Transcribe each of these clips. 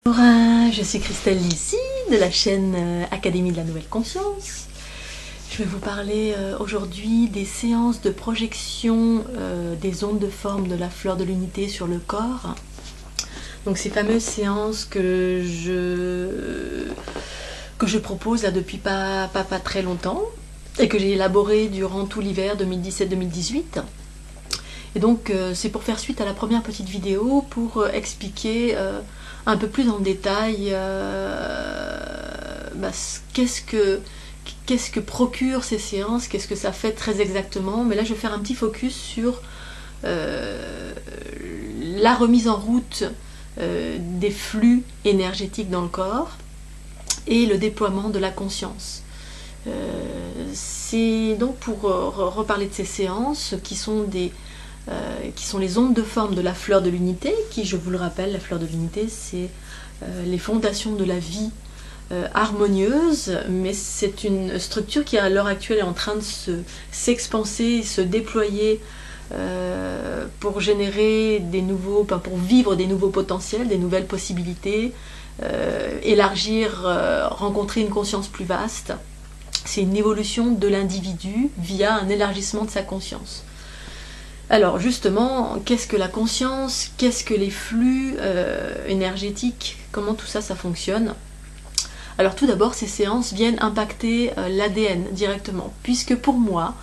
Bonjour, je suis Christelle Lissy de la chaîne Académie de la Nouvelle Conscience. Je vais vous parler aujourd'hui des séances de projection des ondes de forme de la fleur de l'unité sur le corps. Donc ces fameuses séances que je propose là depuis pas très longtemps et que j'ai élaborées durant tout l'hiver 2017-2018. Et donc c'est pour faire suite à la première petite vidéo pour expliquer un peu plus en détail qu'est-ce que procurent ces séances, qu'est-ce que ça fait très exactement. Mais là je vais faire un petit focus sur la remise en route des flux énergétiques dans le corps et le déploiement de la conscience. C'est donc pour reparler de ces séances qui sont les ondes de forme de la fleur de l'unité, qui, je vous le rappelle, la fleur de l'unité, c'est les fondations de la vie harmonieuse, mais c'est une structure qui, à l'heure actuelle, est en train de s'expanser, se déployer pour générer pour vivre des nouveaux potentiels, des nouvelles possibilités, élargir, rencontrer une conscience plus vaste. C'est une évolution de l'individu via un élargissement de sa conscience. Alors justement, qu'est-ce que la conscience? Qu'est-ce que les flux énergétiques? Comment tout ça fonctionne? Alors tout d'abord, ces séances viennent impacter l'ADN directement, puisque pour moi,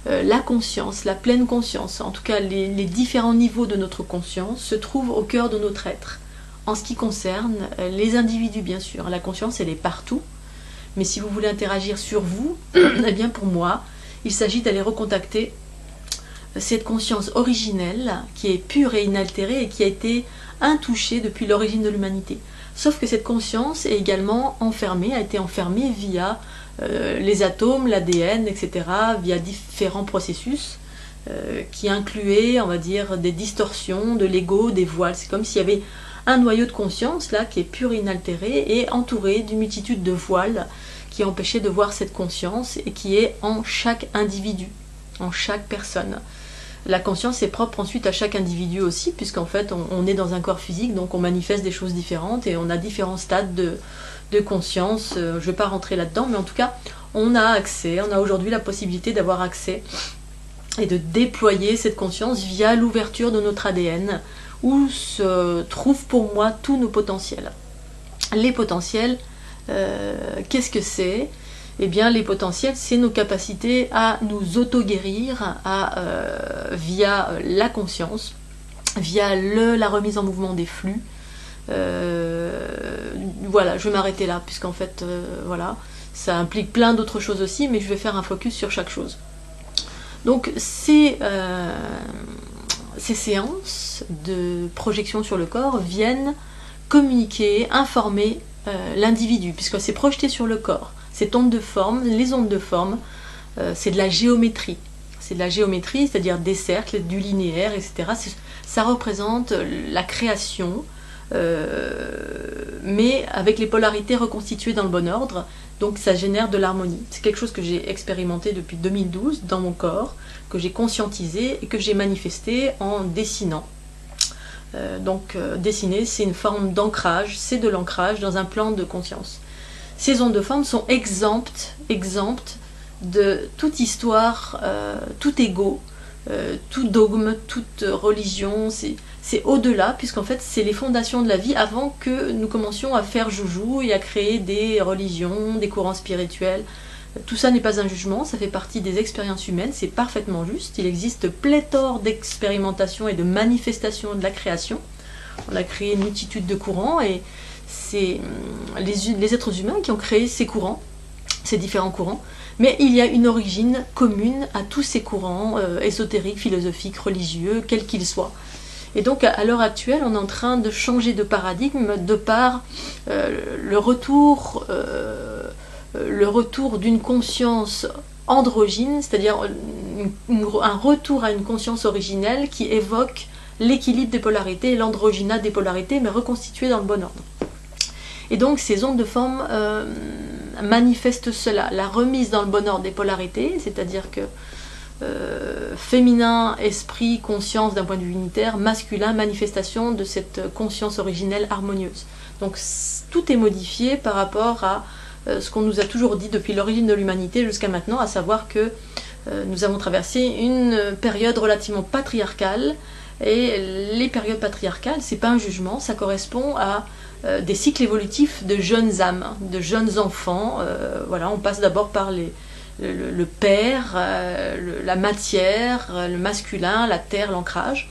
la conscience, la pleine conscience, en tout cas les différents niveaux de notre conscience, se trouvent au cœur de notre être. En ce qui concerne les individus, bien sûr, la conscience, elle est partout, mais si vous voulez interagir sur vous, eh bien pour moi, il s'agit d'aller recontacter cette conscience originelle qui est pure et inaltérée et qui a été intouchée depuis l'origine de l'humanité. Sauf que cette conscience est également enfermée, a été enfermée via les atomes, l'ADN, etc., via différents processus qui incluaient, on va dire, des distorsions de l'ego, des voiles. C'est comme s'il y avait un noyau de conscience là qui est pur et inaltéré et entouré d'une multitude de voiles qui empêchaient de voir cette conscience et qui est en chaque individu, en chaque personne. La conscience est propre ensuite à chaque individu aussi, puisqu'en fait on est dans un corps physique, donc on manifeste des choses différentes et on a différents stades de conscience. Je ne vais pas rentrer là-dedans, mais en tout cas on a aujourd'hui la possibilité d'avoir accès et de déployer cette conscience via l'ouverture de notre ADN, où se trouvent pour moi tous nos potentiels. Les potentiels, qu'est-ce que c'est ? Eh bien, les potentiels, c'est nos capacités à nous auto-guérir via la conscience, via la remise en mouvement des flux. Voilà, je vais m'arrêter là, puisqu'en fait, voilà, ça implique plein d'autres choses aussi, mais je vais faire un focus sur chaque chose. Donc, ces séances de projection sur le corps viennent communiquer, informer l'individu, puisque c'est projeté sur le corps. Ces ondes de forme, les ondes de forme, c'est de la géométrie. C'est de la géométrie, c'est-à-dire des cercles, du linéaire, etc. Ça représente la création, mais avec les polarités reconstituées dans le bon ordre, donc ça génère de l'harmonie. C'est quelque chose que j'ai expérimenté depuis 2012 dans mon corps, que j'ai conscientisé et que j'ai manifesté en dessinant. Dessiner, c'est une forme d'ancrage, c'est de l'ancrage dans un plan de conscience. Ces ondes de forme sont exemptes de toute histoire, tout ego, tout dogme, toute religion. C'est au-delà, puisqu'en fait c'est les fondations de la vie avant que nous commencions à faire joujou et à créer des religions, des courants spirituels. Tout ça n'est pas un jugement, ça fait partie des expériences humaines, c'est parfaitement juste. Il existe pléthore d'expérimentations et de manifestations de la création. On a créé une multitude de courants et c'est les êtres humains qui ont créé ces courants, ces différents courants, mais il y a une origine commune à tous ces courants ésotériques, philosophiques, religieux, quels qu'ils soient. Et donc à l'heure actuelle, on est en train de changer de paradigme de par le retour d'une conscience androgyne, c'est-à-dire un retour à une conscience originelle qui évoque l'équilibre des polarités et l'androgynat des polarités, mais reconstitué dans le bon ordre. Et donc ces ondes de forme manifestent cela, la remise dans le bon ordre des polarités, c'est-à-dire que féminin, esprit, conscience d'un point de vue unitaire, masculin, manifestation de cette conscience originelle harmonieuse. Donc tout est modifié par rapport à ce qu'on nous a toujours dit depuis l'origine de l'humanité jusqu'à maintenant, à savoir que nous avons traversé une période relativement patriarcale, et les périodes patriarcales, c'est pas un jugement, ça correspond à des cycles évolutifs de jeunes âmes, de jeunes enfants. Voilà, on passe d'abord par le père, la matière, le masculin, la terre, l'ancrage,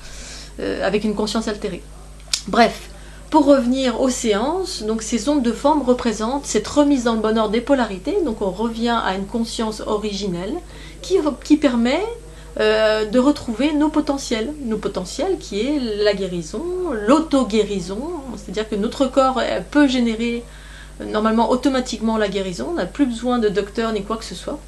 avec une conscience altérée. Bref, pour revenir aux séances, donc ces ondes de forme représentent cette remise dans le bon ordre des polarités, donc on revient à une conscience originelle qui permet de retrouver nos potentiels qui est la guérison, l'auto-guérison, c'est-à-dire que notre corps peut générer normalement automatiquement la guérison, on n'a plus besoin de docteur ni quoi que ce soit,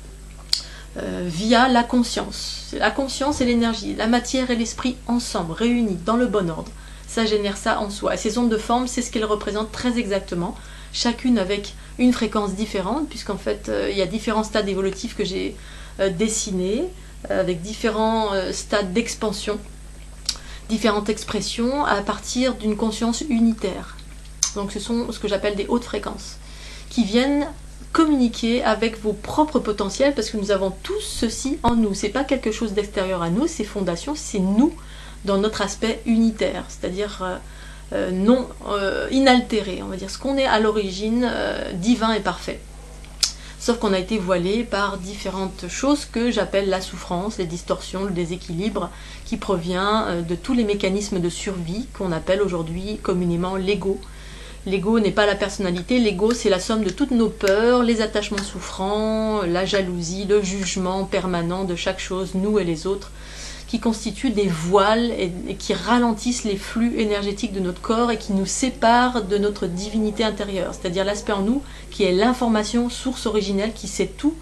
via la conscience. La conscience et l'énergie, la matière et l'esprit ensemble, réunis dans le bon ordre, ça génère ça en soi. Et ces ondes de forme, c'est ce qu'elles représentent très exactement, chacune avec une fréquence différente, puisqu'en fait il y a différents stades évolutifs que j'ai dessinés, avec différents stades d'expansion, différentes expressions à partir d'une conscience unitaire. Donc ce sont ce que j'appelle des hautes fréquences, qui viennent communiquer avec vos propres potentiels, parce que nous avons tous ceci en nous. C'est pas quelque chose d'extérieur à nous, c'est fondations, c'est nous dans notre aspect unitaire, c'est-à-dire non inaltéré, on va dire ce qu'on est à l'origine, divin et parfait. Sauf qu'on a été voilé par différentes choses que j'appelle la souffrance, les distorsions, le déséquilibre, qui provient de tous les mécanismes de survie qu'on appelle aujourd'hui communément l'ego. L'ego n'est pas la personnalité, l'ego c'est la somme de toutes nos peurs, les attachements souffrants, la jalousie, le jugement permanent de chaque chose, nous et les autres, qui constituent des voiles et qui ralentissent les flux énergétiques de notre corps et qui nous séparent de notre divinité intérieure, c'est-à-dire l'aspect en nous qui est l'information source originelle qui sait tout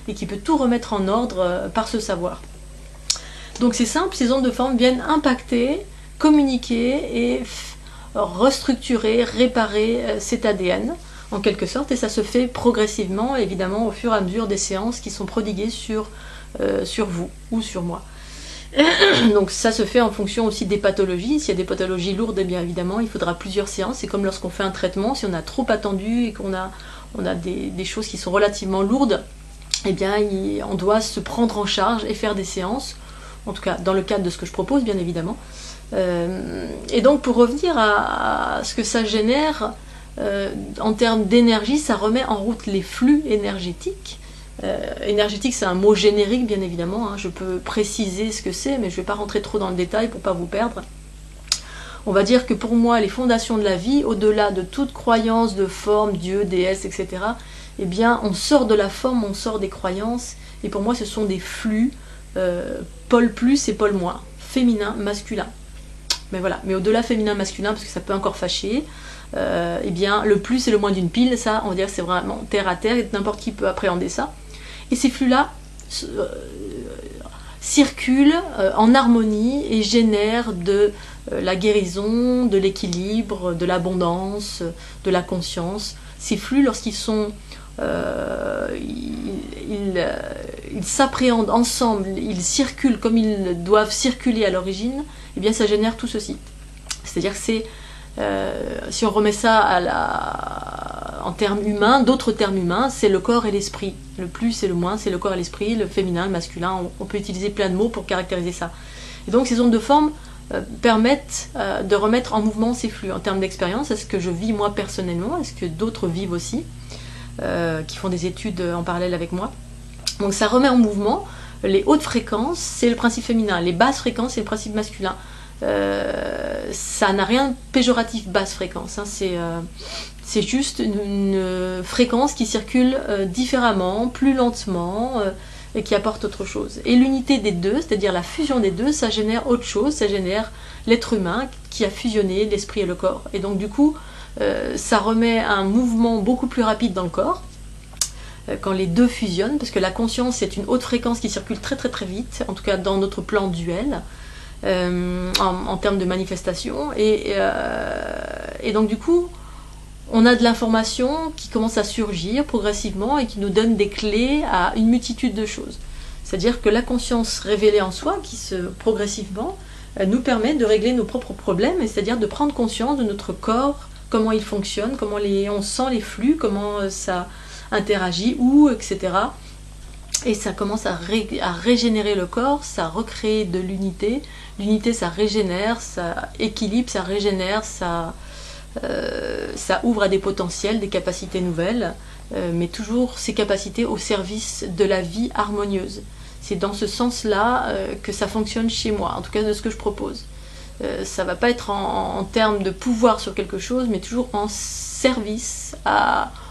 et qui peut tout remettre en ordre par ce savoir. Donc c'est simple, ces ondes de forme viennent impacter, communiquer et restructurer, réparer cet ADN en quelque sorte, et ça se fait progressivement, évidemment, au fur et à mesure des séances qui sont prodiguées sur vous ou sur moi. Donc ça se fait en fonction aussi des pathologies. S'il y a des pathologies lourdes, eh bien évidemment il faudra plusieurs séances. C'est comme lorsqu'on fait un traitement, si on a trop attendu et qu'on a des choses qui sont relativement lourdes, eh bien on doit se prendre en charge et faire des séances, en tout cas dans le cadre de ce que je propose bien évidemment. Et donc pour revenir à ce que ça génère en termes d'énergie, ça remet en route les flux énergétiques. Énergétique, c'est un mot générique bien évidemment, hein. Je peux préciser ce que c'est, mais je ne vais pas rentrer trop dans le détail pour ne pas vous perdre. On va dire que pour moi, les fondations de la vie, au-delà de toute croyance de forme, Dieu, déesse, etc., eh bien, on sort de la forme, on sort des croyances, et pour moi, ce sont des flux, pôle plus et pôle moins, féminin, masculin. Mais voilà, mais au-delà féminin, masculin, parce que ça peut encore fâcher, eh bien, le plus et le moins d'une pile, ça, on va dire que c'est vraiment terre à terre, et n'importe qui peut appréhender ça. Et ces flux-là circulent en harmonie et génèrent de la guérison, de l'équilibre, de l'abondance, de la conscience. Ces flux, lorsqu'ils sont... ils s'appréhendent ensemble, ils circulent comme ils doivent circuler à l'origine, eh bien ça génère tout ceci. C'est-à-dire que c'est... si on remet ça en termes humains, d'autres termes humains, c'est le corps et l'esprit. Le plus et le moins, c'est le corps et l'esprit, le féminin, le masculin, on peut utiliser plein de mots pour caractériser ça. Et donc ces ondes de forme permettent de remettre en mouvement ces flux. En termes d'expérience, est-ce que je vis moi personnellement, est-ce que d'autres vivent aussi, qui font des études en parallèle avec moi. Donc ça remet en mouvement. Les hautes fréquences, c'est le principe féminin, les basses fréquences, c'est le principe masculin. Ça n'a rien de péjoratif basse fréquence, hein. C'est juste une fréquence qui circule différemment, plus lentement, et qui apporte autre chose. Et l'unité des deux, c'est-à-dire la fusion des deux, ça génère autre chose, ça génère l'être humain qui a fusionné l'esprit et le corps. Et donc du coup, ça remet un mouvement beaucoup plus rapide dans le corps, quand les deux fusionnent, parce que la conscience c'est une haute fréquence qui circule très très très vite, en tout cas dans notre plan duel, en termes de manifestation, et donc du coup on a de l'information qui commence à surgir progressivement et qui nous donne des clés à une multitude de choses. C'est-à-dire que la conscience révélée en soi, qui progressivement nous permet de régler nos propres problèmes, c'est-à-dire de prendre conscience de notre corps comment ils fonctionnent, comment on sent les flux, comment ça interagit, où, etc. Et ça commence à régénérer le corps, ça recrée de l'unité. L'unité, ça régénère, ça équilibre, ça régénère, ça ouvre à des potentiels, des capacités nouvelles, mais toujours ces capacités au service de la vie harmonieuse. C'est dans ce sens-là que ça fonctionne chez moi, en tout cas de ce que je propose. Ça ne va pas être en termes de pouvoir sur quelque chose, mais toujours en service.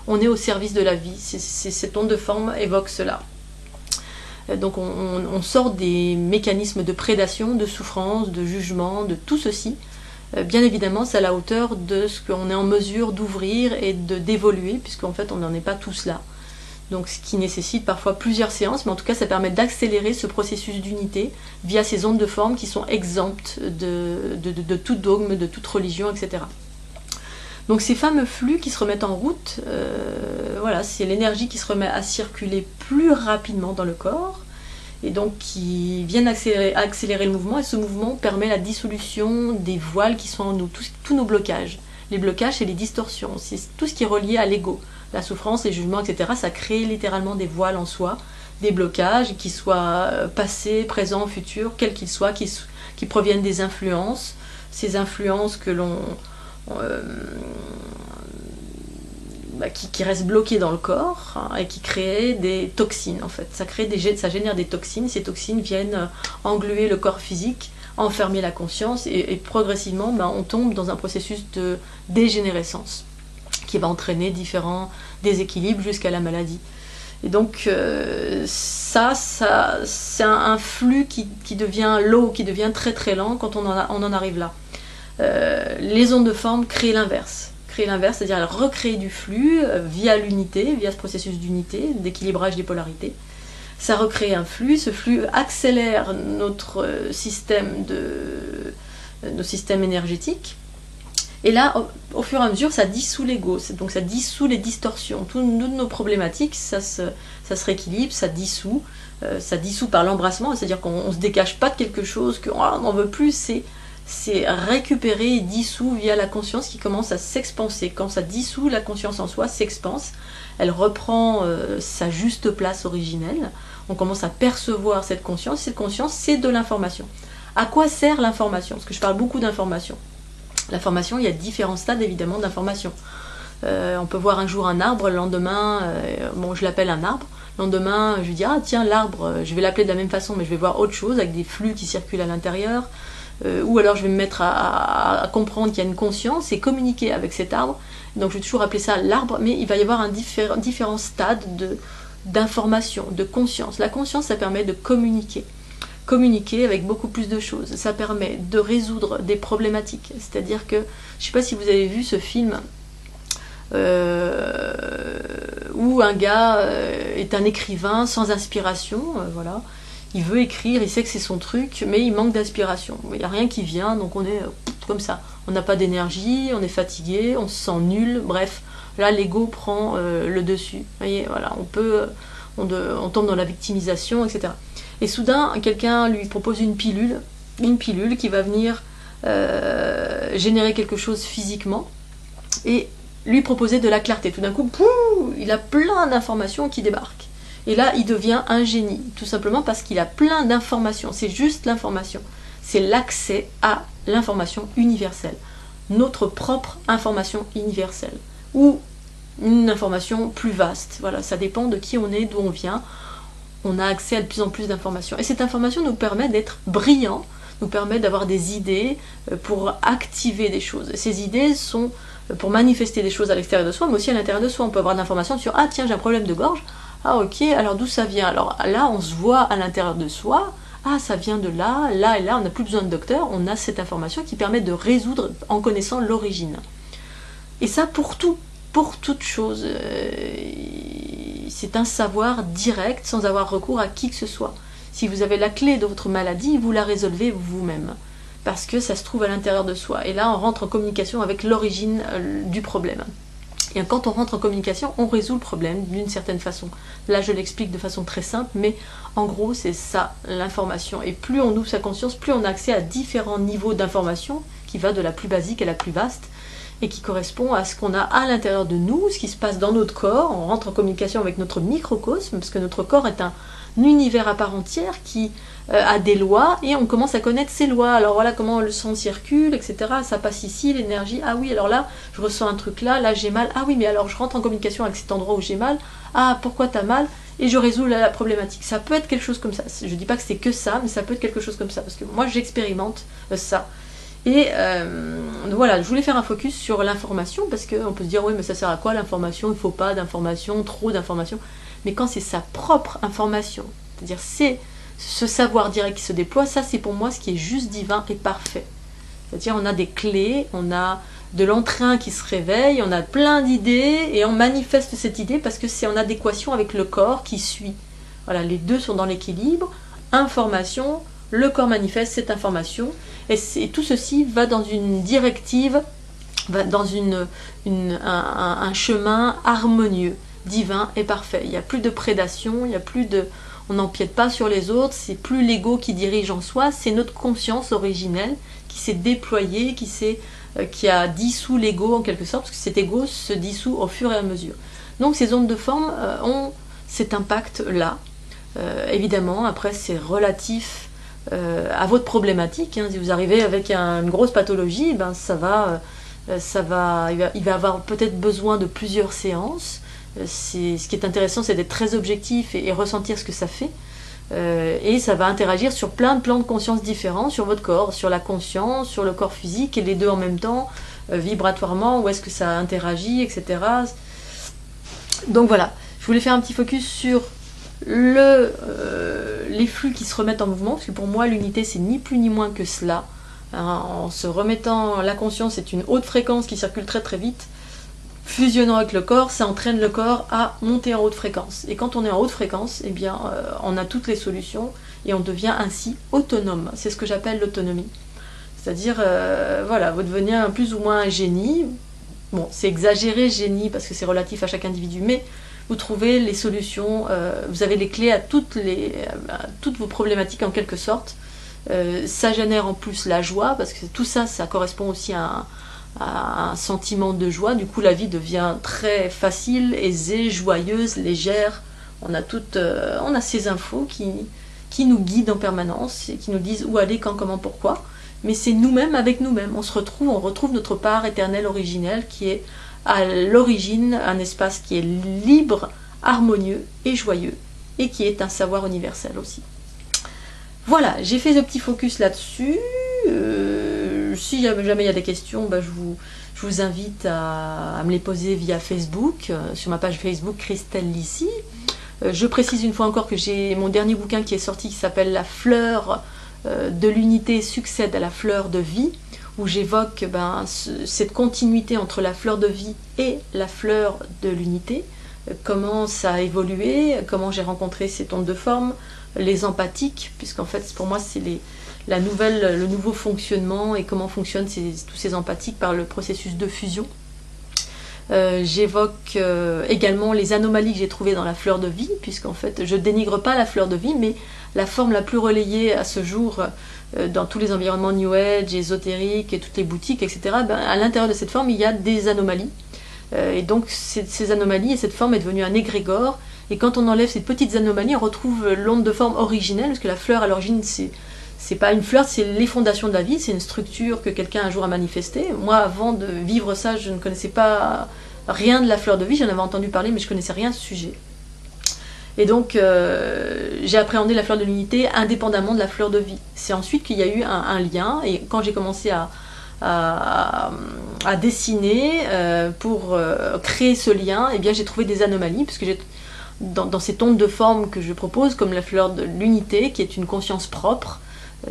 On est au service de la vie. Cette onde de forme évoque cela. Donc on sort des mécanismes de prédation, de souffrance, de jugement, de tout ceci. Bien évidemment, c'est à la hauteur de ce qu'on est en mesure d'ouvrir et d'évoluer, puisqu'en fait on n'en est pas tous là. Donc ce qui nécessite parfois plusieurs séances, mais en tout cas ça permet d'accélérer ce processus d'unité via ces ondes de forme qui sont exemptes de tout dogme, de toute religion, etc. Donc ces fameux flux qui se remettent en route, voilà, c'est l'énergie qui se remet à circuler plus rapidement dans le corps, et donc qui viennent accélérer le mouvement, et ce mouvement permet la dissolution des voiles qui sont en nous, tous nos blocages. Les blocages, c'est les distorsions, c'est tout ce qui est relié à l'ego. La souffrance, les jugements, etc., ça crée littéralement des voiles en soi, des blocages, qu'ils soient passés, présents, futurs, quels qu'ils soient, qui proviennent des influences, ces influences que l'on... qui restent bloquées dans le corps, hein, et qui créent des toxines en fait. Ça génère des toxines, ces toxines viennent engluer le corps physique, enfermer la conscience, et progressivement on tombe dans un processus de dégénérescence qui va entraîner différents déséquilibres jusqu'à la maladie. Et donc ça c'est un flux qui devient lourd, qui devient très très lent quand on en arrive là. Les ondes de forme créent l'inverse. C'est-à-dire elles recréent du flux via l'unité, via ce processus d'unité, d'équilibrage des polarités. Ça recrée un flux, ce flux accélère notre nos systèmes énergétiques. Et là, au fur et à mesure, ça dissout l'ego, donc ça dissout les distorsions. Toutes nos problématiques, ça se rééquilibre, ça dissout par l'embrassement, c'est-à-dire qu'on ne se décache pas de quelque chose, qu'on n'en veut plus, c'est récupéré et dissous via la conscience qui commence à s'expanser. Quand ça dissout, la conscience en soi s'expanse, elle reprend sa juste place originelle, on commence à percevoir cette conscience, c'est de l'information. À quoi sert l'information? Parce que je parle beaucoup d'information. L'information, il y a différents stades évidemment d'information. On peut voir un jour un arbre, le lendemain, je l'appelle un arbre, le lendemain je lui dis, ah tiens l'arbre, je vais l'appeler de la même façon, mais je vais voir autre chose avec des flux qui circulent à l'intérieur. Ou alors je vais me mettre à comprendre qu'il y a une conscience et communiquer avec cet arbre. Donc je vais toujours appeler ça l'arbre, mais il va y avoir différents stades d'information, de conscience. La conscience, ça permet de communiquer avec beaucoup plus de choses. Ça permet de résoudre des problématiques. C'est-à-dire que, je ne sais pas si vous avez vu ce film où un gars est un écrivain sans inspiration, voilà. Il veut écrire, il sait que c'est son truc, mais il manque d'inspiration. Il n'y a rien qui vient, donc on est comme ça. On n'a pas d'énergie, on est fatigué, on se sent nul, bref. Là, l'ego prend le dessus. Vous voyez, voilà, on tombe dans la victimisation, etc. Et soudain, quelqu'un lui propose une pilule qui va venir générer quelque chose physiquement et lui proposer de la clarté. Tout d'un coup, il a plein d'informations qui débarquent. Et là, il devient un génie, tout simplement parce qu'il a plein d'informations. C'est juste l'information. C'est l'accès à l'information universelle. Notre propre information universelle. Ou une information plus vaste. Voilà, ça dépend de qui on est, d'où on vient. On a accès à de plus en plus d'informations. Et cette information nous permet d'être brillants, nous permet d'avoir des idées pour activer des choses. Et ces idées sont pour manifester des choses à l'extérieur de soi, mais aussi à l'intérieur de soi. On peut avoir de l'information sur « Ah tiens, j'ai un problème de gorge. Ah ok, alors d'où ça vient ?» Alors là, on se voit à l'intérieur de soi. Ah, ça vient de là, là et là. On n'a plus besoin de docteur. On a cette information qui permet de résoudre en connaissant l'origine. Et ça pour tout, pour toute chose. C'est un savoir direct, sans avoir recours à qui que ce soit. Si vous avez la clé de votre maladie, vous la résolvez vous-même. Parce que ça se trouve à l'intérieur de soi. Et là, on rentre en communication avec l'origine du problème. Et quand on rentre en communication, on résout le problème d'une certaine façon. Là, je l'explique de façon très simple, mais en gros, c'est ça, l'information. Et plus on ouvre sa conscience, plus on a accès à différents niveaux d'information, qui va de la plus basique à la plus vaste. et qui correspond à ce qu'on a à l'intérieur de nous, ce qui se passe dans notre corps. On rentre en communication avec notre microcosme, parce que notre corps est un univers à part entière qui a des lois, et on commence à connaître ces lois. Alors voilà comment le sang circule, etc. Ça passe ici, l'énergie, ah oui, alors là, je ressens un truc là j'ai mal, ah oui, mais alors je rentre en communication avec cet endroit où j'ai mal, ah pourquoi t'as mal, et je résous la problématique. Ça peut être quelque chose comme ça. Je dis pas que c'est que ça, mais ça peut être quelque chose comme ça, parce que moi j'expérimente ça. Et voilà, je voulais faire un focus sur l'information, parce qu'on peut se dire, oui, mais ça sert à quoi l'information, il faut pas d'information, trop d'information. Mais quand c'est sa propre information, c'est-à-dire c'est ce savoir direct qui se déploie, ça c'est pour moi ce qui est juste divin et parfait. C'est-à-dire on a des clés, on a de l'entrain qui se réveille, on a plein d'idées et on manifeste cette idée parce que c'est en adéquation avec le corps qui suit. Voilà, les deux sont dans l'équilibre, information, le corps manifeste cette information et tout ceci va dans une directive, va dans un chemin harmonieux, divin et parfait. Il n'y a plus de prédation, il n'y a plus de... On n'empiète pas sur les autres, c'est plus l'ego qui dirige en soi, c'est notre conscience originelle qui s'est déployée, qui a dissous l'ego en quelque sorte, parce que cet ego se dissout au fur et à mesure. Donc ces ondes de forme ont cet impact-là. Évidemment, après c'est relatif à votre problématique. Hein. Si vous arrivez avec une grosse pathologie, ben, il va avoir peut-être besoin de plusieurs séances. Ce qui est intéressant, c'est d'être très objectif et ressentir ce que ça fait. Et ça va interagir sur plein de plans de conscience différents, sur votre corps, sur la conscience, sur le corps physique, et les deux en même temps, vibratoirement, où est-ce que ça interagit, etc. Donc voilà, je voulais faire un petit focus sur les flux qui se remettent en mouvement, parce que pour moi, l'unité, c'est ni plus ni moins que cela. En se remettant, la conscience est une haute fréquence qui circule très très vite, fusionnant avec le corps, ça entraîne le corps à monter en haute fréquence. Et quand on est en haute fréquence, eh bien, on a toutes les solutions et on devient ainsi autonome. C'est ce que j'appelle l'autonomie. C'est-à-dire, voilà, vous devenez plus ou moins un génie. Bon, c'est exagéré génie parce que c'est relatif à chaque individu, mais vous trouvez les solutions, vous avez les clés à toutes vos problématiques en quelque sorte. Ça génère en plus la joie, parce que tout ça, ça correspond aussi à un sentiment de joie. Du coup la vie devient très facile, aisée, joyeuse, légère. On a ces infos qui nous guident en permanence et qui nous disent où aller, quand, comment, pourquoi. Mais c'est nous-mêmes avec nous-mêmes. On retrouve notre part éternelle originelle qui est à l'origine un espace qui est libre, harmonieux et joyeux et qui est un savoir universel aussi. Voilà, j'ai fait ce petit focus là-dessus. Si jamais il y a des questions, je vous invite à me les poser via Facebook, sur ma page Facebook Christelle Lissy. Je précise une fois encore que j'ai mon dernier bouquin qui est sorti qui s'appelle La fleur de l'unité succède à la fleur de vie, où j'évoque cette continuité entre la fleur de vie et la fleur de l'unité, comment ça a évolué, comment j'ai rencontré ces ondes de forme, les empathiques, puisqu'en fait pour moi c'est le nouveau fonctionnement et comment fonctionnent tous ces empathiques par le processus de fusion. J'évoque également les anomalies que j'ai trouvées dans la fleur de vie, puisqu'en fait je dénigre pas la fleur de vie, mais la forme la plus relayée à ce jour dans tous les environnements New Age, ésotériques et toutes les boutiques, etc. À l'intérieur de cette forme il y a des anomalies. Et donc ces anomalies et cette forme est devenue un égrégore, et quand on enlève ces petites anomalies on retrouve l'onde de forme originelle, parce que la fleur à l'origine c'est pas une fleur, c'est les fondations de la vie, c'est une structure que quelqu'un un jour a manifestée. Moi, avant de vivre ça, je ne connaissais pas rien de la fleur de vie, j'en avais entendu parler, mais je connaissais rien de ce sujet. Et donc, j'ai appréhendé la fleur de l'unité indépendamment de la fleur de vie. C'est ensuite qu'il y a eu un lien, et quand j'ai commencé à dessiner pour créer ce lien, eh bien, j'ai trouvé des anomalies, parce que dans ces ondes de forme que je propose, comme la fleur de l'unité, qui est une conscience propre,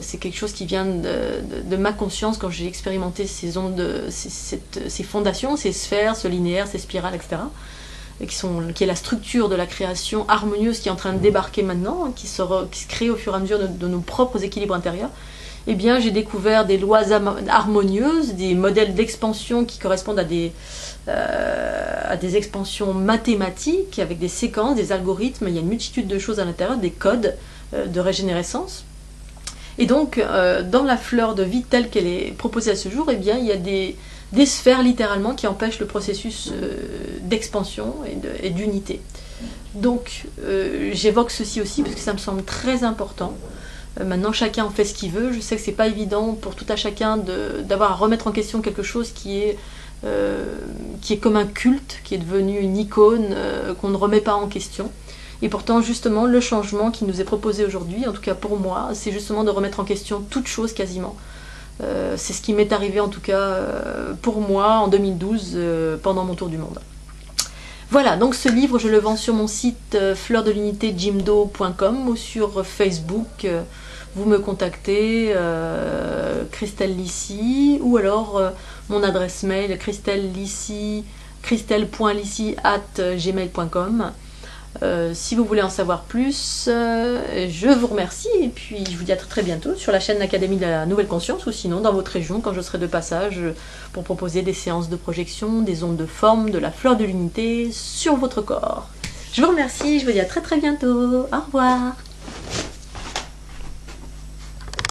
c'est quelque chose qui vient de ma conscience quand j'ai expérimenté ces ondes, ces fondations, ces sphères, ce linéaire, ces spirales, etc. Et qui est la structure de la création harmonieuse qui est en train de débarquer maintenant, qui se crée au fur et à mesure de nos propres équilibres intérieurs. Eh bien, j'ai découvert des lois harmonieuses, des modèles d'expansion qui correspondent à des expansions mathématiques, avec des séquences, des algorithmes. Il y a une multitude de choses à l'intérieur, des codes de régénérescence. Et donc, dans la fleur de vie telle qu'elle est proposée à ce jour, eh bien, il y a des des sphères littéralement qui empêchent le processus d'expansion et d'unité. Donc j'évoque ceci aussi parce que ça me semble très important. Maintenant chacun en fait ce qu'il veut, je sais que c'est pas évident pour tout à chacun d'avoir à remettre en question quelque chose qui est comme un culte, qui est devenu une icône qu'on ne remet pas en question. Et pourtant justement le changement qui nous est proposé aujourd'hui, en tout cas pour moi, c'est justement de remettre en question toute chose quasiment. C'est ce qui m'est arrivé en tout cas pour moi en 2012 pendant mon tour du monde. Voilà, donc ce livre je le vends sur mon site fleurdelunité.jimdo.com ou sur Facebook. Vous me contactez, Christelle Lissy, ou alors mon adresse mail christelle.lissy@gmail.com. Si vous voulez en savoir plus, je vous remercie et puis je vous dis à très bientôt sur la chaîne L'Académie de la Nouvelle Conscience ou sinon dans votre région quand je serai de passage pour proposer des séances de projection, des ondes de forme, de la fleur de l'unité sur votre corps. Je vous remercie, je vous dis à très bientôt. Au revoir.